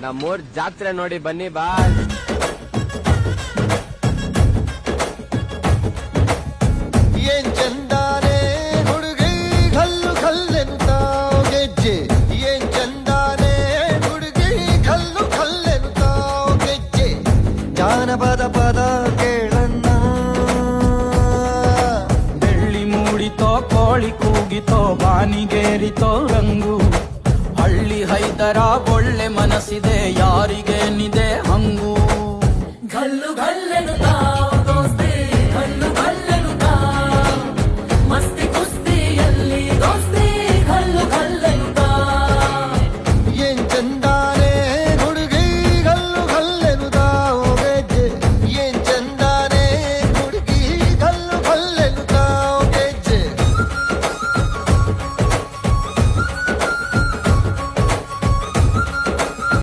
ನಮ್ಮೂರ್ ಜಾತ್ರೆ ನೋಡಿ ಬನ್ನಿ ಬಾಯ್. ಏನ್ ಚಂದಾನೆ ಹುಡುಗಿ ಕಲ್ಲು ಕಲ್ಲೆಂತ ಗೆಜ್ಜೆ, ಏನ್ ಚಂದಾನೆ ಹುಡುಗಿ ಕಲ್ಲು ಕಲ್ಲೆಂತ ಗೆಜ್ಜೆ, ಜಾನಪದ ಪದ ಕೇಳಣ್ಣ. ಬೆಳ್ಳಿ ಮೂಡಿತೋ ಕೋಳಿ ಕೂಗಿತೋ ಬಾನಿಗೇರಿತೋ ರಂಗು, ಹಳ್ಳಿ ಹೈದರ ಒಳ್ಳೆ ಮನಸ್ಸಿದೆ ಯಾರಿಗೇನಿದೆ ಹಂಗು. ಗಲ್ಲು ಗಲ್ಲು